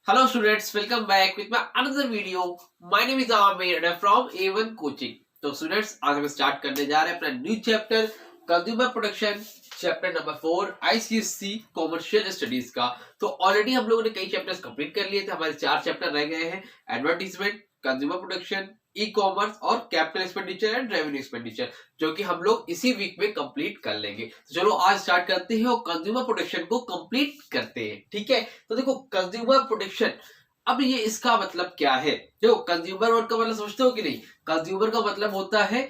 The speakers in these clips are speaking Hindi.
Hello students, welcome back with my another video. My name is Amir and I'm from A1 Coaching. तो स्टूडेंट्स आज हम स्टार्ट करने जा रहे हैं अपना new chapter consumer protection, chapter number 4 ICSC commercial studies का। तो ऑलरेडी हम लोगों ने कई चैप्टर्स कंप्लीट कर लिए थे, हमारे 4 चैप्टर रह गए हैं। Advertisement, consumer protection, e commerce और capital expenditure and revenue expenditure, जो कि हम लोग इसी वीक में कंप्लीट कर लेंगे। तो चलो आज स्टार्ट करते हैं और कंज्यूमर प्रोटेक्शन को कंप्लीट करते हैं। ठीक है, तो देखो कंज्यूमर प्रोटेक्शन, अब ये इसका मतलब क्या है? देखो कंज्यूमर वर्ड का मतलब समझते हो कि नहीं? कंज्यूमर का मतलब होता है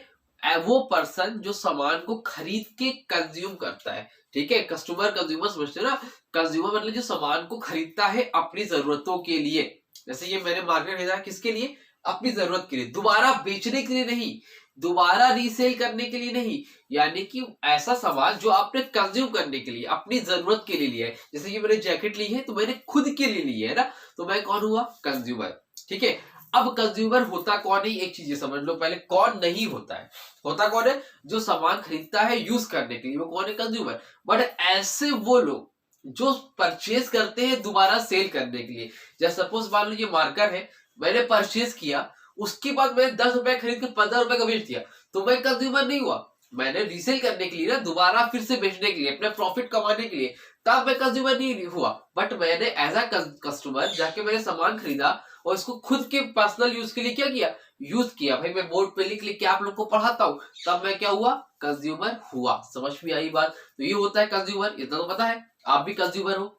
वो पर्सन जो सामान को खरीद के कंज्यूम करता है। ठीक है, कस्टमर कंज्यूमर समझते हो ना? कंज्यूमर मतलब जो सामान को खरीदता है अपनी जरूरतों के लिए। जैसे ये मैंने मार्केट खरीदा, किसके लिए? अपनी जरूरत के लिए, दोबारा बेचने के लिए नहीं, दोबारा रीसेल करने के लिए नहीं। यानी कि ऐसा सामान जो आपने कंज्यूम करने के लिए, अपनी जरूरत के लिए लिया है। जैसे कि मैंने जैकेट ली है तो मैंने खुद के लिए ली है ना, तो मैं कौन हुआ? कंज्यूमर। ठीक है, अब कंज्यूमर होता कौन है? एक चीज समझ लो पहले, कौन नहीं होता है? होता कौन है? जो सामान खरीदता है यूज करने के लिए, वो कौन है? कंज्यूमर। बट ऐसे वो लोग जो परचेज करते हैं दोबारा सेल करने के लिए। जैसे सपोज मान लो ये मार्कर है, मैंने परचेज किया, उसके बाद मैंने 10 रुपए खरीद के 15 रुपए का बेच दिया, तो मैं कंज्यूमर नहीं हुआ। मैंने रीसेल करने के लिए ना, दोबारा फिर से बेचने के लिए, अपने प्रॉफिट कमाने के लिए, तब मैं कंज्यूमर नहीं हुआ। बट मैंने एज अ कस्टमर जाके मैंने सामान खरीदा और इसको खुद के पर्सनल यूज के लिए क्या किया? यूज किया। भाई मैं बोर्ड पे लिख लिख के आप लोग को पढ़ाता हूँ, तब मैं क्या हुआ? कंज्यूमर हुआ। समझ में आई बात? तो ये होता है कंज्यूमर, इतना तो पता है। आप भी कंज्यूमर हो,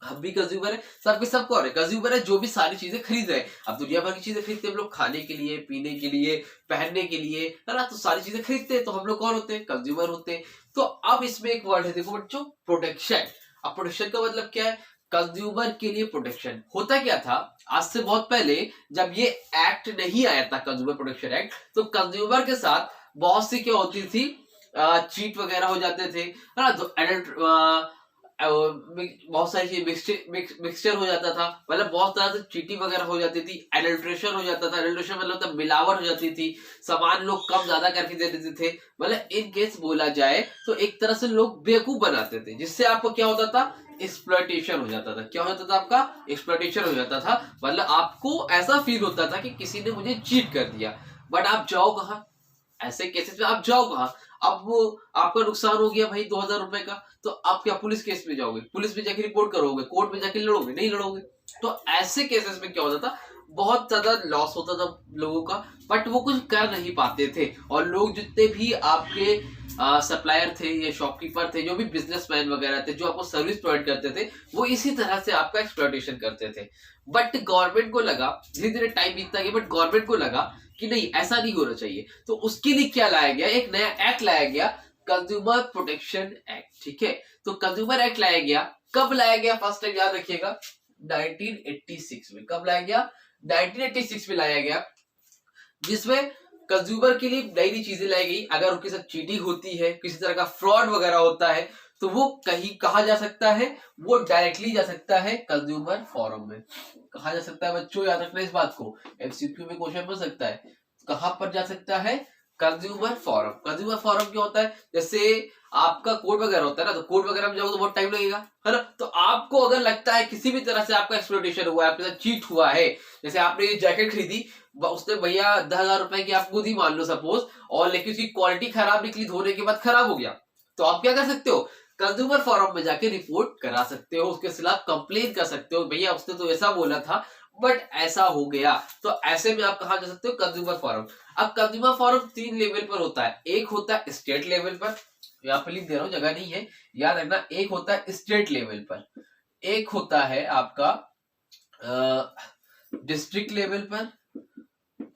हम भी कंज्यूमर है, सब कौन है? कंज्यूमर है जो भी सारी चीजें खरीद रहे हैं। अब दुनिया भर की चीजें खरीदते हैं हम लोग, खाने के लिए, पीने के लिए, पहनने के लिए, है ना? तो सारी चीजें खरीदते हैं, तो हम लोग कौन होते हैं? कंज्यूमर होते हैं। तो अब इसमें एक वर्ड है, देखो बच्चों, प्रोटेक्शन। अब प्रोटेक्शन का मतलब क्या है? कंज्यूमर के लिए प्रोटेक्शन। होता क्या था आज से बहुत पहले, जब ये एक्ट नहीं आया था, कंज्यूमर प्रोटेक्शन एक्ट, तो कंज्यूमर के साथ बहुत सी क्या होती थी? चीट वगैरह हो जाते थे, है ना? तो एडल्ट बहुत सारी चीज मिक्सचर हो जाता था, मतलब बहुत तरह से चीटिंग वगैरह हो जाती थी, एडल्ट्रेशन हो जाता था। एडल्ट्रेशन मतलब तो मिलावट हो जाती थी, सामान लोग कम ज्यादा करके दे देते थे। मतलब इन केस बोला जाए तो एक तरह से लोग बेवकूफ बनाते थे, जिससे आपको क्या होता था? एक्सप्लॉयटेशन हो जाता था। क्या हो जाता था? आपका एक्सप्लॉयटेशन हो जाता था। मतलब आपको ऐसा फील होता था कि किसी ने मुझे चीट कर दिया। बट आप जाओ कहाँ? ऐसे केसेस में आप जाओ कहाँ? अब वो आपका नुकसान हो गया भाई 2000 रुपए का, तो आप क्या पुलिस केस में जाओगे? पुलिस में जाके रिपोर्ट करोगे? कोर्ट में जाके लड़ोगे? नहीं लड़ोगे। तो ऐसे केसेस में क्या होता था? बहुत ज्यादा लॉस होता था लोगों का, बट वो कुछ कर नहीं पाते थे। और लोग जितने भी आपके सप्लायर थे या शॉपकीपर थे, जो भी बिजनेसमैन वगैरह थे, जो आपको सर्विस प्रोवाइड करते थे, वो इसी तरह से आपका एक्सप्लॉयटेशन करते थे। बट गवर्नमेंट को लगा, धीरे धीरे टाइम बीतता गया, बट गवर्नमेंट को लगा कि नहीं, ऐसा नहीं होना चाहिए। तो उसके लिए क्या लाया गया? एक नया एक्ट लाया गया, कंज्यूमर प्रोटेक्शन एक्ट। ठीक है, तो कंज्यूमर एक्ट लाया गया। कब लाया गया? फर्स्ट टाइम याद रखिएगा, 1986 में। कब लाया गया? 1986 में लाया गया, जिसमें कंज्यूमर के लिए नई नई चीजें लाई गई। अगर उनके साथ चीटिंग होती है, किसी तरह का फ्रॉड वगैरह होता है, तो वो कहीं कहा जा सकता है? वो डायरेक्टली जा सकता है कंज्यूमर फोरम में। कहा जा सकता है बच्चों, याद रखना इस बात को, एमसीक्यू में क्वेश्चन बन सकता है। कहां पर जा सकता है? Consumer forum. कंज्यूमर फोरम क्या होता है? जैसे आपका कोर्ट वगैरह होता है ना, तो कोर्ट वगैरह में जाओगे तो बहुत टाइम लगेगा, है ना? तो आपको अगर लगता है किसी भी तरह से आपका एक्सप्लॉयटेशन हुआ है, आपके साथ चीट हुआ है, जैसे आपने ये जैकेट खरीदी, उसने भैया 10,000 रुपए की आपको दी मान लो सपोज, और लेकिन उसकी क्वालिटी खराब निकली, धोने के बाद खराब हो गया, तो आप क्या कर सकते हो? कंज्यूमर फोरम में जाके रिपोर्ट करा सकते हो, उसके खिलाफ कंप्लेन कर सकते हो, भैया उसने तो ऐसा बोला था बट ऐसा हो गया। तो ऐसे में आप कहा जा सकते हो? Consumer forum. अब कंज्यूमर फोरम 3 लेवल पर होता है। एक होता है स्टेट लेवल पर, यहाँ पे लिख दे रहा हूं, जगह नहीं है, याद रखना। एक होता है स्टेट लेवल पर, एक होता है आपका डिस्ट्रिक्ट लेवल पर,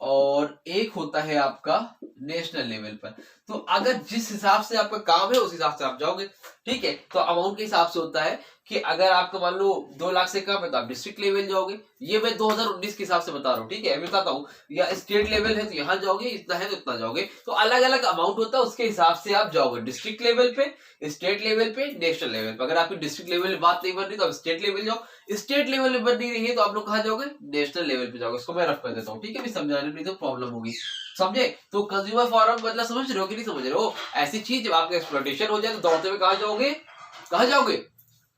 और एक होता है आपका नेशनल लेवल पर। तो अगर जिस हिसाब से आपका काम है उस हिसाब से आप जाओगे। ठीक है, तो अमाउंट के हिसाब से होता है कि अगर आपका मान लो 2 लाख से कम है तो आप डिस्ट्रिक्ट लेवल जाओगे। ये मैं 2019 के हिसाब से बता रहा हूँ, ठीक है, मैं बताता हूँ। या स्टेट लेवल है तो यहाँ जाओगे, इतना है तो इतना जाओगे। तो अलग अलग अमाउंट होता है, उसके हिसाब से आप जाओगे डिस्ट्रिक्ट लेवल पे, स्टेट लेवल पे, नेशनल लेवल पे। अगर आपकी डिस्ट्रिक्ट लेवल में बात नहीं बन रही तो आप स्टेट लेवल जाओ, स्टेट लेवल में बन नहीं रही है तो आप लोग कहाँ जाओगे? नेशनल लेवल पे जाओगे। इसको मैं रफ कर देता हूँ, ठीक है, समझाने में नहीं तो प्रॉब्लम होगी, समझे? तो कंज्यूमर फोरम मतलब समझ रहे हो कि नहीं समझ रहे हो? ऐसी चीज जब आपका एक्सप्लॉयटेशन हो जाए तो दौड़ते हुए कहाँ जाओगे? कहाँ जाओगे?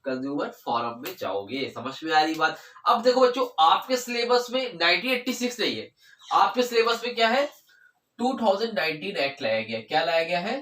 कंज्यूमर फोरम में जाओगे। समझ में आ रही बात? अब देखो बच्चों, आपके सिलेबस में 1986 नहीं है, आपके सिलेबस में क्या है, 2019 एक्ट लाया गया। क्या लाया गया है?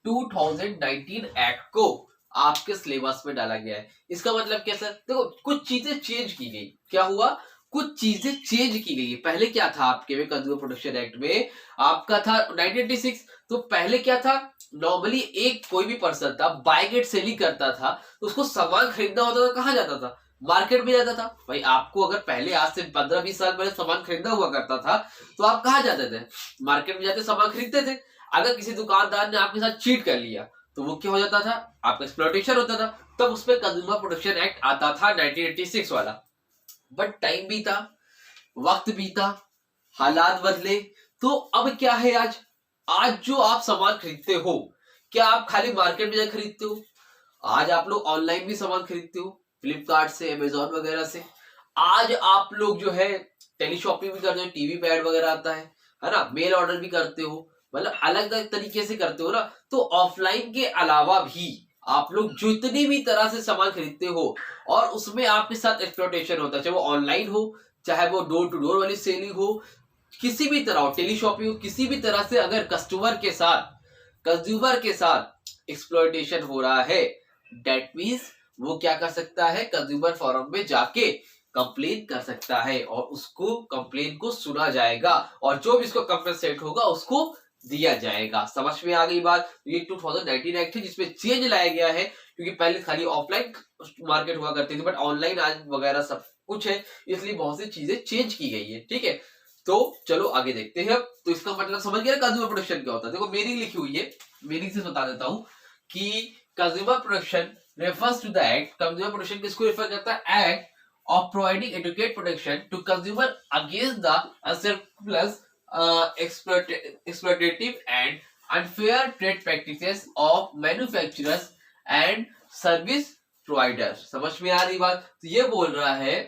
2019 एक्ट को आपके सिलेबस में डाला गया है। इसका मतलब क्या सर? देखो कुछ चीजें चेंज की गई। क्या हुआ? कुछ चीजें चेंज की गई। पहले क्या था आपके में कंज्यूमर प्रोटेक्शन एक्ट में? आपका था 1986, तो पहले क्या था, नॉर्मली एक कोई भी पर्सन था बाइंग एंड सेलिंग करता था, तो उसको सामान खरीदना होता था, कहाँ जाता था? मार्केट में जाता था। भाई आपको अगर पहले आज से 15-20 साल पहले सामान खरीदना हुआ करता था, तो आप कहाँ जाते थे? मार्केट में जाते सामान खरीदते थे। अगर किसी दुकानदार ने आपके साथ चीट कर लिया तो वो क्या हो जाता था? आपका एक्सप्लॉयटेशन होता था। तब उसमें कंज्यूमर प्रोटेक्शन एक्ट आता था 1986 वाला। बट टाइम बीता, वक्त बीता, हालात बदले, तो अब क्या है आज? आज जो आप सामान खरीदते हो, क्या आप खाली मार्केट में जाकर खरीदते हो? आज आप लोग ऑनलाइन भी सामान खरीदते हो, फ्लिपकार्ट से, अमेजोन वगैरह से। आज आप लोग जो है टेली शॉपिंग भी करते हो, टीवी पे ऐड वगैरह आता है ना, मेल ऑर्डर भी करते हो, मतलब अलग अलग तरीके से करते हो ना। तो ऑफलाइन के अलावा भी आप लोग जितनी भी तरह से सामान खरीदते हो और उसमें आपके साथ एक्सप्लॉयटेशन होता है, चाहे वो ऑनलाइन हो, चाहे वो डोर टू डोर वाली सेलिंग हो, किसी भी तरह हो, टेली शॉपिंग हो, किसी भी तरह से अगर कस्टमर के साथ, कंज्यूमर के साथ एक्सप्लॉयटेशन हो रहा है, डेट मीन्स वो क्या कर सकता है? कंज्यूमर फोरम में जाके कंप्लेन कर सकता है और उसको कंप्लेन को सुना जाएगा और जो भी इसको कंपनसेट होगा उसको दिया जाएगा। समझ में आ गई बात? ये 2019 एक्ट है जिसमें चेंज लाया गया है, क्योंकि पहले खाली ऑफलाइन मार्केट हुआ करती थी, बट ऑनलाइन आज वगैरह सब कुछ है, इसलिए बहुत सी चीजें चेंज की गई है। ठीक है, तो चलो आगे देखते हैं। तो इसका मतलब समझ गया कंज्यूमर प्रोटेक्शन क्या होता है? देखो मीनिंग लिखी हुई है, मीनिंग से बता देता हूं कि consumer protection refers to the act. Consumer protection किसको रेफर करता है? Act of providing adequate protection to consumer against the unsurplus, exploitative and unfair trade practices of manufacturers and service providers। समझ में आ रही बात? तो ये बोल रहा है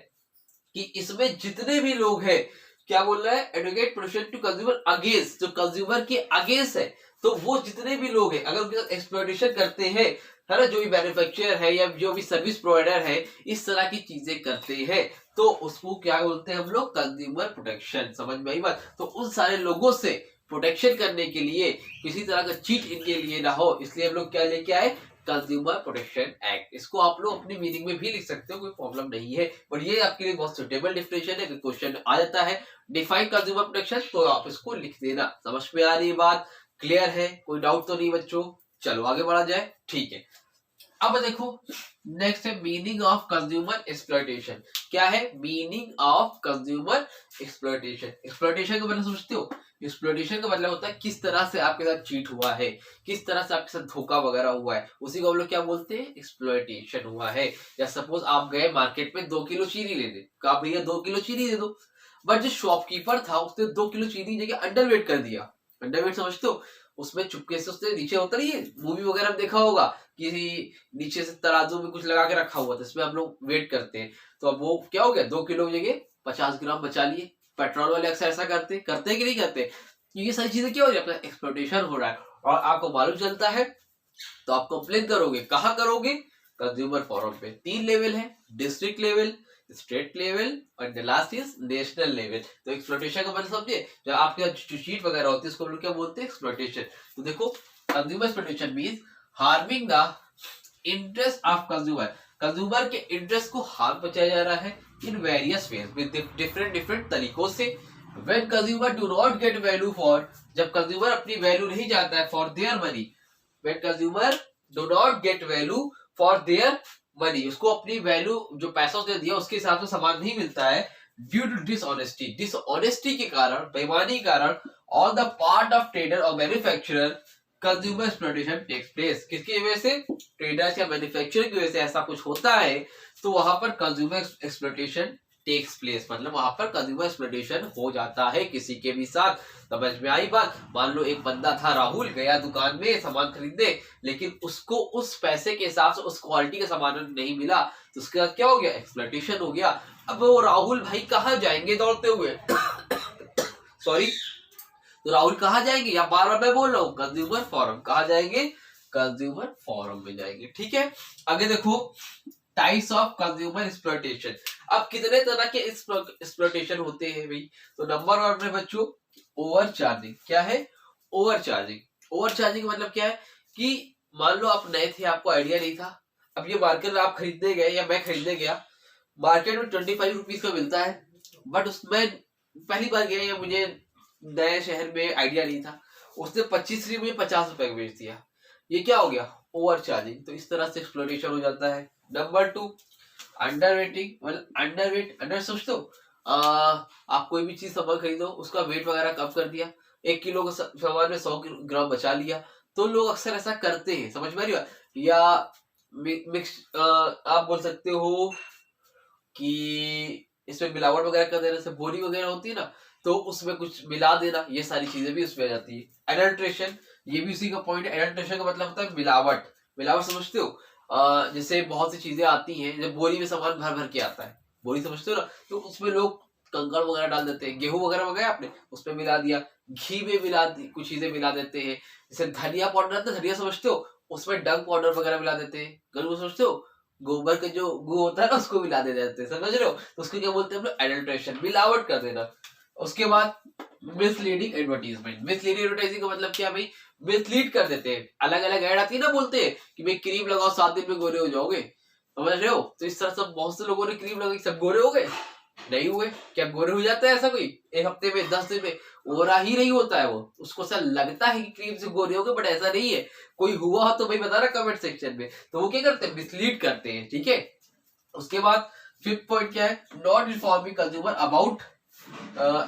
कि इसमें जितने भी लोग हैं, क्या बोल रहा है? Advocate protection to consumer against, जो कंज्यूमर के अगेंस्ट है, तो वो जितने भी लोग हैं अगर उनके साथ एक्सप्लॉयटेशन करते हैं, है ना, जो भी मैन्युफैक्चरर है या जो भी सर्विस प्रोवाइडर है, इस तरह की चीजें करते हैं, तो उसको क्या बोलते हैं हम लोग? Consumer protection. समझ में आई बात? तो उन सारे लोगों से प्रोटेक्शन करने के लिए, किसी तरह का चीट इनके लिए ना हो, इसलिए हम लोग क्या लेके आए? Consumer protection act. इसको आप लोग अपनी मीनिंग में भी लिख सकते हो, कोई प्रॉब्लम नहीं है, बट ये आपके लिए बहुत सुटेबल डिफिनेशन है। क्वेश्चन आ जाता है डिफाइन कंज्यूमर प्रोटेक्शन, तो आप इसको लिख देना। समझ में आ रही है बात? क्लियर है? कोई डाउट तो नहीं बच्चों? चलो आगे बढ़ा जाए। ठीक है, अब देखो नेक्स्ट है मीनिंग ऑफ कंज्यूमर एक्सप्लॉयटेशन। क्या है meaning of consumer exploitation? Exploitation का मतलब समझते हो? एक्सप्लॉयटेशन का मतलब होता है किस तरह से आपके साथ चीट हुआ है, किस तरह से आपके साथ धोखा वगैरह हुआ है, उसी को हम लोग क्या बोलते हैं? एक्सप्लॉयटेशन हुआ है। या सपोज आप गए मार्केट में 2 किलो चीनी लेने, कहा भैया 2 किलो चीनी दे दो, बट जो शॉपकीपर था उसने 2 किलो चीनी जगह अंडरवेट कर दिया। अंडरवेट समझते हो? उसमें चुपके से उसने नीचे होता नहीं है, मूवी वगैरह में देखा होगा कि नीचे से तराजू में कुछ लगा के रखा हुआ था, इसमें हम लोग वेट करते हैं, तो अब वो क्या हो गया? 2 किलो की जगह 50 ग्राम बचा लिए। पेट्रोल वाले अक्सर ऐसा करते हैं कि नहीं करते? ये सारी चीजें क्या हो रही है? अपना एक्सप्लॉयटेशन हो रहा है और आपको मालूम चलता है, तो आप कंप्लेन करोगे। कहाँ करोगे? कंज्यूमर फोरम पे। 3 लेवल है, डिस्ट्रिक्ट लेवल, स्टेट लेवल और लास्ट इज नेशनल लेवल। तो एक्सप्लॉयटेशन का मतलब समझे, जब आपके जो चीट वगैरह होती है उसको हम लोग क्या बोलते हैं? एक्सप्लॉयटेशन। तो देखो consumer exploitation means harming the interest of consumer. Consumer के इंटरेस्ट को हार्म पहुंचाया जा रहा है in various ways, with different तरीकों से। When consumer do not get value for, जब कंज्यूमर अपनी वैल्यू नहीं जाता है for their money, when consumer do not get value for their money, उसको अपनी वैल्यू जो पैसा उसने दिया उसके हिसाब से सामान नहीं मिलता है, ड्यू टू डिसऑनेस्टी, डिसऑनेस्टी के कारण, बेईमानी के कारण, on the part of trader और manufacturer, consumer exploitation takes place. किसकी वजह से? ट्रेडर्स या मैन्युफैक्चरर की वजह से ऐसा कुछ होता है, तो वहां पर कंज्यूमर एक्सप्लॉयटेशन टेक्स प्लेस, मतलब वहां पर कंज्यूमर एक्सप्लॉयटेशन हो जाता है किसी के भी साथ। समझ में आई बात? मान लो एक बंदा था राहुल, गया दुकान में सामान खरीदने, लेकिन उसको उस पैसे के हिसाब से उस क्वालिटी का सामान नहीं मिला, तो उसके बाद क्या हो गया? एक्सप्लॉयटेशन हो गया। अब वो राहुल भाई कहाँ जाएंगे दौड़ते हुए? सॉरी, तो राहुल कहाँ जाएंगे? या बार बार मैं बोल रहा हूँ, कंज्यूमर फोरम। कहाँ जाएंगे? कंज्यूमर फोरम में जाएंगे। ठीक है, आगे देखो टाइप्स ऑफ कंज्यूमर एक्सप्लॉयटेशन। अब कितने तरह के एक्सप्लॉयटेशन होते हैं भाई? तो नंबर 1 में बच्चों ओवर चार्जिंग। क्या है? Over charging. ओवर चार्जिंग मतलब क्या है कि मान लो आप नए थे, आपको आइडिया नहीं था, अब ये मार्केट में आप खरीदने गए या मैं खरीदने गया, मार्केट में 25 रुपीज का मिलता है, बट उसमें पहली बार गया या मुझे नए शहर में आइडिया नहीं था, उसने 25 रुपये मुझे 50 रुपए का बेच दिया। ये क्या हो गया? Over charging. तो इस तरह से एक्सप्लोरेशन हो जाता है। नंबर 2 अंडर वेटिंग, मतलब अंडर वेट, अंडर सोचते हो आप कोई भी चीज सामान खरीदो, उसका वेट वगैरह कम कर दिया, 1 किलो का सामान में 100 ग्राम बचा लिया, तो लोग अक्सर ऐसा करते हैं, समझ में आ रही है? या मिक्स आप बोल सकते हो कि इसमें मिलावट वगैरह कर देने से, बोरी वगैरह होती है ना, तो उसमें कुछ मिला देना, ये सारी चीजें भी उसमें आ जाती है। एडल्ट्रेशन, ये भी उसी का पॉइंट है। एडल्ट्रेशन का मतलब होता है मिलावट। मिलावट समझते हो? जैसे बहुत सी चीजें आती हैं, जब बोरी में सामान भर भर के आता है, बोरी समझते हो ना, तो उसमें लोग कंकड़ वगैरह डाल देते हैं। गेहूं वगैरह मंगाया आपने, उसमें मिला दिया, घी में मिला कुछ चीजें मिला देते हैं। जैसे धनिया पाउडर आता है, धनिया समझते हो, उसमें डंग पाउडर वगैरह मिला देते हैं। गरम समझते हो, गोबर का जो गू होता है ना, उसको मिला दे जाते हैं, समझ रहे हो? तो उसको क्या बोलते हैं हम लोग? एडल्ट्रेशन, मिलावट कर देना। उसके बाद मिसलीडिंग एडवर्टीजमेंट। मिसलीडिंग एडवर्टाइजिंग का मतलब क्या भाई? मिसलीड कर देते हैं। अलग अलग ऐड आती है ना, बोलते हैं कि भाई क्रीम लगाओ 7 दिन में गोरे हो जाओगे, समझ रहे हो? तो इस तरह से बहुत से लोगों ने क्रीम लगाई, सब गोरे हो गए? नहीं हुए। क्या गोरे हो जाता है ऐसा कोई एक हफ्ते में, 10 दिन में? गोरा ही नहीं होता है वो, उसको ऐसा लगता है कि क्रीम से गोरे हो गए, बट ऐसा नहीं है। कोई हुआ हो तो भाई बता रहा कमेंट सेक्शन में। तो वो क्या करते हैं? मिसलीड करते हैं, ठीक है। उसके बाद 5th पॉइंट क्या है? Not informing consumer about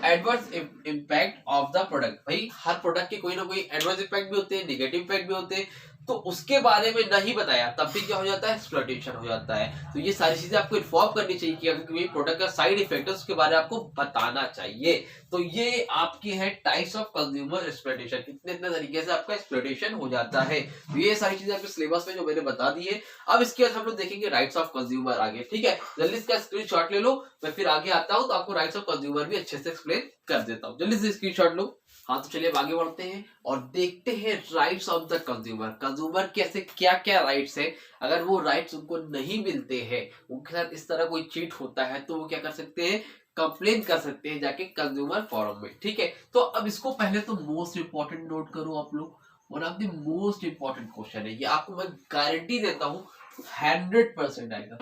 adverse impact of the product. भाई हर प्रोडक्ट के कोई ना कोई एडवर्स इम्पैक्ट भी होते हैं, नेगेटिव इम्पैक्ट भी होते हैं, तो उसके बारे में नहीं बताया, तब भी क्या हो जाता है? एक्सप्लॉयटेशन हो जाता है। तो ये सारी चीजें आपको इन्फॉर्म करनी चाहिए कि अगर कोई प्रोडक्ट का साइड इफेक्ट है, उसके बारे में आपको बताना चाहिए। तो ये आपकी है टाइप्स ऑफ कंज्यूमर एक्सप्लॉयटेशन। इतने तरीके से आपका एक्सप्लॉयटेशन हो जाता है। तो ये सारी चीजें आपके सिलेबस में जो मैंने बता दी है। अब इसके बाद हम लोग देखेंगे राइट्स ऑफ कंज्यूमर आगे, ठीक है। जल्दी इसका स्क्रीनशॉट ले लो, मैं फिर आगे आता हूं तो आपको राइट्स ऑफ कंज्यूमर भी अच्छे से एक्सप्लेन कर देता हूं। जल्दी से स्क्रीनशॉट लो। हाँ, तो चलिए अब आगे बढ़ते हैं और देखते हैं rights of the consumer. Consumer के ऐसे क्या क्या राइट्स है, अगर वो राइट्स उनको नहीं मिलते हैं, उनके साथ इस तरह कोई चीट होता है, तो वो क्या कर सकते हैं? कंप्लेन कर सकते हैं जाके कंज्यूमर फोरम में, ठीक है। तो अब इसको पहले तो मोस्ट इंपॉर्टेंट नोट करो आप लोग। One of the most important question है ये, आपको मैं गारंटी देता हूँ 100% आएगा।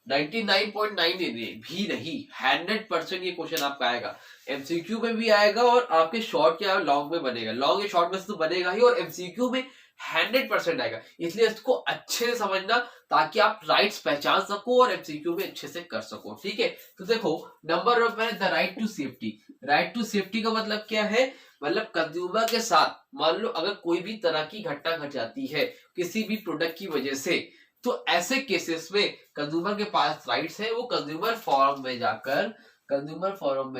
99.9 भी नहीं, 100% ये क्वेश्चन आपका आएगा। एमसीक्यू में भी आएगा और आपके शॉर्ट या लॉन्ग में बनेगा, लॉन्ग या शॉर्ट में से तो बनेगा ही, और एमसीक्यू में 100% आएगा। इसलिए इसको अच्छे से समझना ताकि आप राइट्स पहचान सको और एमसीक्यू में अच्छे से कर सको, ठीक है। तो देखो, नंबर 1 में the right to safety. Right to safety का मतलब क्या है? मतलब कंज्यूमर के साथ मान लो अगर कोई भी तरह की घटना घट जाती है किसी भी प्रोडक्ट की वजह से, तो ऐसे केसेस में कंज्यूमर के पास राइट्स है, वो कंज्यूमर फोरम में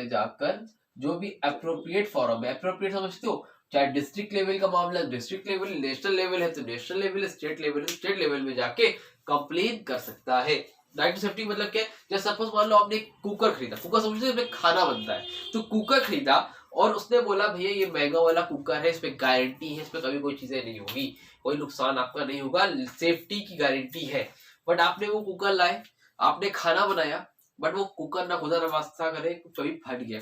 जाकर जो भी अप्रोप्रिएट फोरम है, अप्रोप्रिएट समझते हो, चाहे डिस्ट्रिक्ट लेवल का मामला है डिस्ट्रिक्ट लेवल, नेशनल लेवल है तो नेशनल लेवल, स्टेट लेवल है स्टेट लेवल में जाके कंप्लेन कर सकता है। राइट टू सेफ्टी मतलब क्या है? जैसे सपोज मान लो आपने एक कुकर खरीदा, कुकर समझते हो, इसमें खाना बनता है, तो कुकर खरीदा और उसने बोला भैया ये महंगा वाला कुकर है, इसमें गारंटी है, इसमें कभी कोई चीजें नहीं होगी, कोई नुकसान आपका नहीं होगा, सेफ्टी की गारंटी है। बट आपने वो कुकर लाए, आपने खाना बनाया, बट वो कुकर ना खुदा ना वास्ता करे कभी फट गया,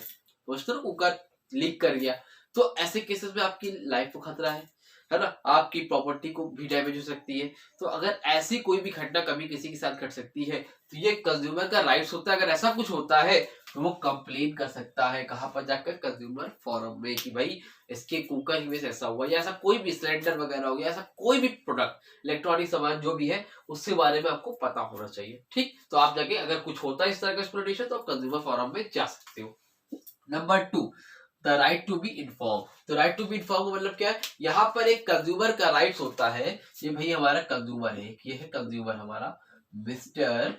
तो कुकर लीक कर गया, तो ऐसे केसेस में आपकी लाइफ को खतरा है ना, आपकी प्रॉपर्टी को भी डैमेज हो सकती है। तो अगर ऐसी कोई भी घटना कभी किसी के साथ घट सकती है, तो ये कंज्यूमर का राइट्स होता है। अगर ऐसा कुछ होता है तो वो कंप्लेन कर सकता है, कहां पर जाकर? कंज्यूमर फोरम में, कि भाई इसके कुकर की वजह से ऐसा हुआ, या ऐसा कोई भी सिलेंडर वगैरह हो गया, ऐसा कोई भी प्रोडक्ट इलेक्ट्रॉनिक सामान जो भी है उसके बारे में आपको पता होना चाहिए, ठीक। तो आप जाके अगर कुछ होता है इस तरह का एक्सप्लोरेशन, तो आप कंज्यूमर फोरम में जा सकते हो। Number 2 the right to be inform. तो राइट टू बी इन्फॉर्म का मतलब क्या है? यहाँ पर एक कंज्यूमर का राइट्स होता है, ये भाई हमारा कंज्यूमर है, ये है कंज्यूमर हमारा मिस्टर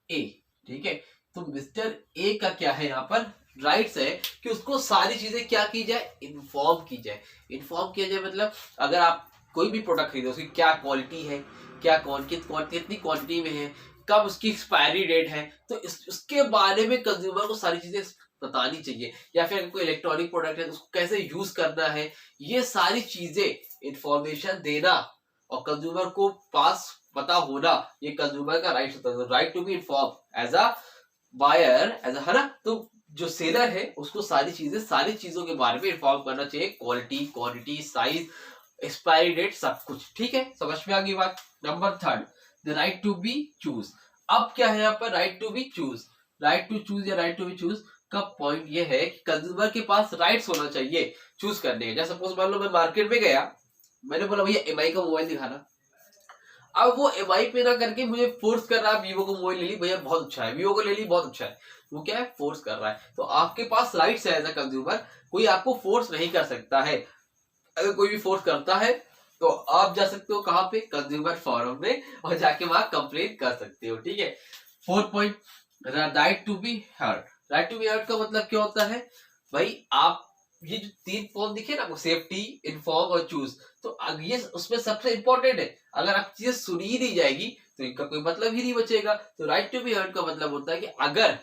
ए, ठीक है। तो मिस्टर ए का क्या है यहाँ पर? राइट्स है कि उसको सारी चीजें क्या की जाए? इन्फॉर्म की जाए। इन्फॉर्म किया जाए मतलब अगर आप कोई भी प्रोडक्ट खरीदो, उसकी क्या क्वालिटी है, क्या कितनी क्वांटिटी में है, कब उसकी एक्सपायरी डेट है, तो उसके बारे में कंज्यूमर को सारी चीजें बतानी चाहिए। या फिर कोई इलेक्ट्रॉनिक प्रोडक्ट है तो उसको कैसे यूज करना है, ये सारी चीजें इंफॉर्मेशन देना और कंज्यूमर को पास पता होना ये कंज्यूमर का राइट होता है। Right to be inform as a buyer, as है ना, तो जो सेलर है उसको सारी चीजों के बारे में इन्फॉर्म करना चाहिए, quality, quantity, size, expiry date, सब कुछ। ठीक है, समझ में आ गई बात। Number third, the right to be choose. अब क्या है यहाँ पर right to be choose? Right to choose या राइट टू बी चूज का पॉइंट ये है कि कंज्यूमर के पास राइट्स होना चाहिए चूज करने के। जैसे सपोज मान लो मैं मार्केट में गया, मैंने बोला भैया एमआई का मोबाइल दिखाना, अब वो एमआई पे ना करके मुझे फोर्स कर रहा है वीवो को मोबाइल ले ली भैया बहुत अच्छा है, वीवो को ले ली बहुत अच्छा है, वो क्या है फोर्स कर रहा है। तो आपके पास राइट्स है एज अ कंज्यूमर, कोई आपको फोर्स नहीं कर सकता है। अगर कोई भी फोर्स करता है तो आप जा सकते हो कहां पे, कंज्यूमर फोरम में, और जाके वहां कंप्लेन कर सकते हो। ठीक है। Fourth point, right to be heard. Right to be heard का मतलब क्या होता है भाई, आप ये जो 3 पॉइंट दिखे ना, सेफ्टी, इन्फॉर्म और चूज, तो ये उसमें सबसे इंपॉर्टेंट है। अगर आप चीजें सुनी ही नहीं जाएगी तो इनका कोई मतलब ही नहीं बचेगा। तो राइट टू बी हर्ड का मतलब होता है कि अगर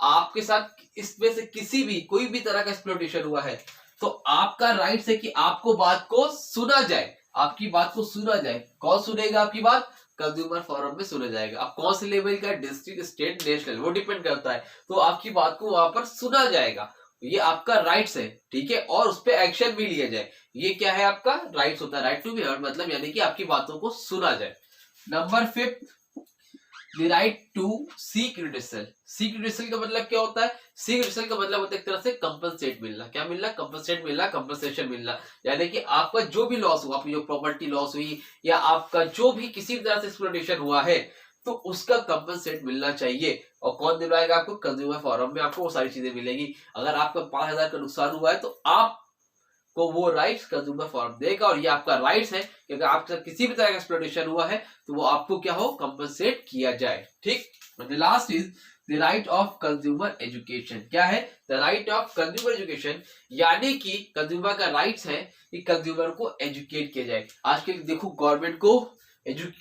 आपके साथ इसमें से किसी भी कोई भी तरह का एक्सप्लॉइटेशन हुआ है तो आपका राइट है कि आपको बात को सुना जाए, आपकी बात को सुना जाए। कौन सुनेगा आपकी बात? कंज्यूमर फोरम में सुना जाएगा। अब कौन से लेवल का, डिस्ट्रिक्ट, स्टेट, नेशनल, वो डिपेंड करता है। तो आपकी बात को वहां पर सुना जाएगा, ये आपका राइट्स है। ठीक है, और उस पर एक्शन भी लिया जाए, ये क्या है आपका राइट्स होता है। राइट टू बी हर्ड मतलब यानी कि आपकी बातों को सुना जाए। Number 5, the right to seek redressal. Seek redressal का मतलब क्या होता है? सीक रिड्यूसल का मतलब होता है एक तरह से कंपनसेट मिलना। क्या मिलना? कंपनसेट मिलना, कंपनसेशन मिलना। यानी कि आपका जो भी लॉस हुआ, आपकी जो प्रॉपर्टी लॉस हुई या आपका जो भी किसी भी तरह से एक्सप्लॉइटेशन हुआ है, तो उसका कंपनसेट मिलना चाहिए। और कौन दिलवाएगा आपको? कंज्यूमर फोरम में आपको वो सारी चीजें मिलेगी। अगर आपका 5,000 का नुकसान हुआ है तो आप को वो राइट्स कंज्यूमर फोरम देगा, और ये आपका राइट्स है कि अगर आपके साथ किसी भी तरह का एक्सप्लॉइटेशन हुआ है तो वो आपको क्या हो, कंपनसेट किया जाए। ठीक। Last is the right of consumer education. क्या है? The right of consumer education, यानी कि कंज्यूमर का राइट्स है कि कंज्यूमर को एजुकेट किया जाए। आजकल देखो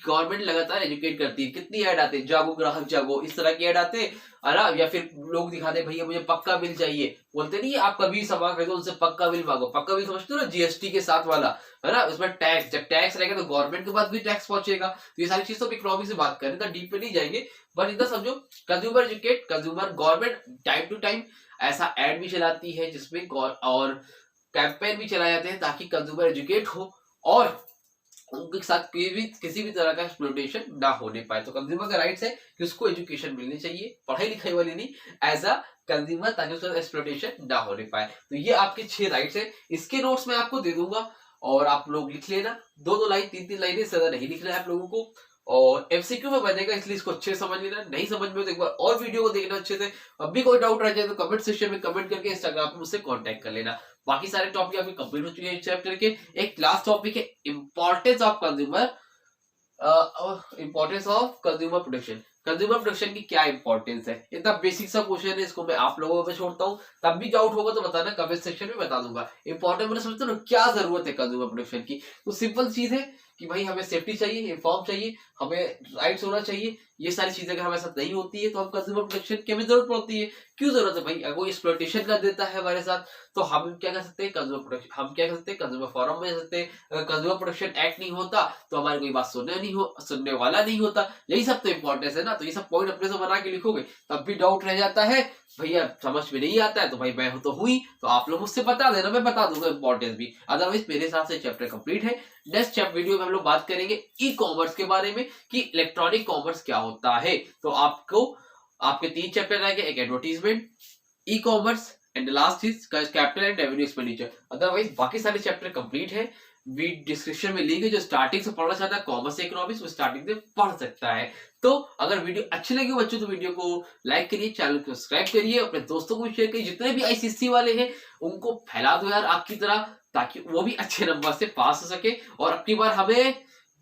गवर्नमेंट लगातार एजुकेट करती है। कितनी ऐड आते हैं, जागो ग्राहक जागो, इस तरह की ऐड आते हैं, है ना। या फिर लोग दिखाते भैया मुझे पक्का बिल चाहिए, बोलते नहीं आप कभी सामान खरीदो उनसे पक्का बिल मांगो। पक्का बिल समझते हो ना, जीएसटी के साथ वाला, है ना। उसमें टैक्स, जब टैक्स रहेगा तो गवर्नमेंट के पास भी टैक्स पहुंचेगा। तो ये सारी चीज तो इकोनॉमी से बात करें तो डीप में नहीं जाएंगे, बट इतना समझो consumer educate, consumer government time to time ऐसा एड भी चलाती है जिसमें और कैंपेन भी चलाए जाते हैं ताकि कंज्यूमर एजुकेट हो और उनके साथ किसी भी तरह का एक्सप्लॉइटेशन ना होने पाए। तो कंज्यूमर का राइट्स है कि उसको एजुकेशन मिलनी चाहिए, पढ़ाई लिखाई वाली नहीं, एज अ कंज्यूमर, ताकि उसका एक्सप्लॉइटेशन ना होने पाए। तो ये आपके 6 राइट्स है। इसके नोट्स मैं आपको दे दूंगा और आप लोग लिख लेना, 2-2 लाइन, 3-3 लाइनें, ज्यादा नहीं लिखना है आप लोगों को। और एमसीक्यू में बनेगा, इसलिए इसको अच्छे से समझ लेना। नहीं समझ में तो एक बार और वीडियो को देखना अच्छे से। अब भी कोई डाउट रह जाए तो कमेंट सेक्शन में कमेंट करके इंस्टाग्राम पे मुझसे कांटेक्ट कर लेना। बाकी सारे टॉपिक आपके कंप्लीट हो चुके हैं इस चैप्टर के। एक लास्ट टॉपिक है importance of consumer protection. Consumer protection की क्या इंपॉर्टेंस है? इतना बेसिक सा क्वेश्चन है, इसको मैं आप लोगों पे छोड़ता हूँ। तब भी डाउट होगा तो बताना, कमेंट सेक्शन में बता दूंगा। इंपॉर्टेंट मैंने समझते हो ना, क्या जरूरत है कंज्यूमर प्रोटेक्शन की? तो सिंपल चीज है कि भाई हमें सेफ्टी चाहिए, इन्फॉर्म चाहिए, हमें राइट्स होना चाहिए। ये सारी चीजें अगर हमारे साथ नहीं होती है तो हम कंज्यूमर प्रोटेक्शन की हमें जरूरत पड़ती है। क्यों जरूरत है भाई? अगर कोई एक्सप्लॉइटेशन कर देता है हमारे साथ तो हम क्या कर सकते हैं? कंज्यूमर प्रोटेक्शन, हम क्या कर सकते हैं? कंज्यूमर फोरम में जा सकते हैं। अगर कंज्यूमर प्रोटेक्शन एक्ट नहीं होता तो हमारी कोई बात सुनने वाला नहीं होता। यही सब तो इंपॉर्टेंस है ना। तो ये सब पॉइंट अपने से बना के लिखोगे, तब भी डाउट रह जाता है भैया समझ में नहीं आता है तो भाई मैं तो हुई, तो आप लोग मुझसे बता देना, मैं बता दूंगा इंपॉर्टेंस भी। अदरवाइज मेरे हिसाब से चैप्टर कंप्लीट है। नेक्स्ट वीडियो में हम लोग बात करेंगे ई कॉमर्स के बारे में कि इलेक्ट्रॉनिक कॉमर्स क्या होता है। तो आपको आपके 3 चैप्टर रहेंगे, एक advertisement, e commerce and last is capital and revenue expenditure. Otherwise बाकी सारे चैप्टर कंप्लीट है। डिस्क्रिप्शन में लिंक है, जो स्टार्टिंग से पढ़ना चाहता है कॉमर्स इकोनॉमिक्स वो स्टार्टिंग से पढ़ सकता है। तो अगर वीडियो अच्छी लगी हो बच्चों तो वीडियो को लाइक करिए, चैनल को सब्सक्राइब करिए, अपने दोस्तों को भी शेयर करिए। जितने भी आईसीएसई वाले हैं उनको फैला दो यार आपकी तरह, ताकि वो भी अच्छे नंबर से पास हो सके। और अपनी बार हमें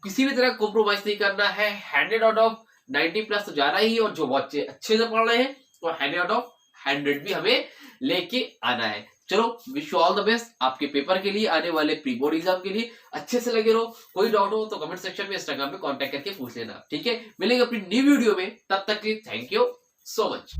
किसी भी तरह कॉम्प्रोमाइज नहीं करना है। 100 आउट ऑफ 90 प्लस तो जाना ही है, और जो बच्चे अच्छे से पढ़ रहे हैं तो 100 आउट ऑफ 100 भी हमें लेके आना है। चलो, wish you all the best आपके पेपर के लिए, आने वाले प्री बोर्ड एग्जाम के लिए। अच्छे से लगे रहो। कोई डाउट हो तो कमेंट सेक्शन में, इंस्टाग्राम पे कांटेक्ट करके पूछ लेना। ठीक है, मिलेंगे अपनी न्यू वीडियो में, तब तक के लिए थैंक यू सो मच।